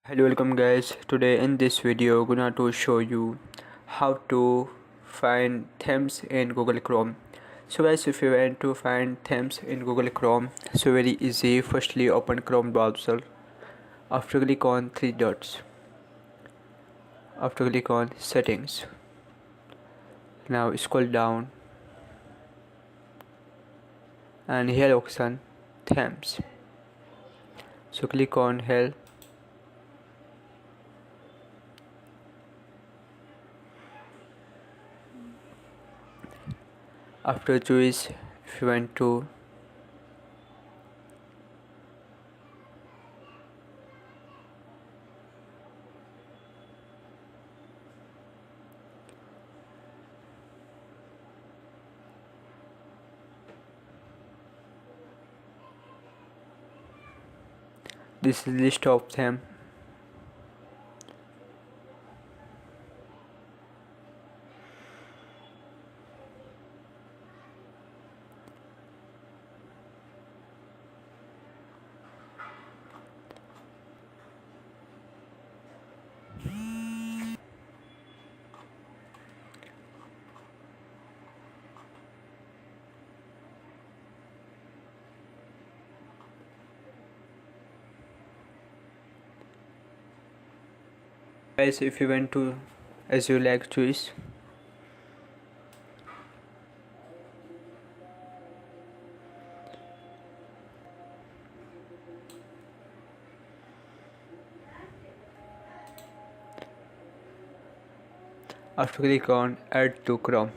Hello, welcome guys. Today in this video gonna to show you how to find themes in Google Chrome. So guys, if you want to find themes in Google Chrome, so very easy. Firstly open Chrome browser. After click on three dots. After click on settings. Now scroll down and here option themes. So click on here. After choose if you want to this is list of them. Guys, if you want to as you like choose. After click on add to Chrome.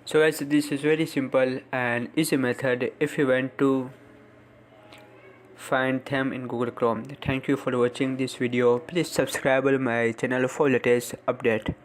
So guys, this is very simple and easy method if you want to find them in Google Chrome. Thank you for watching this video. Please subscribe my channel for latest update.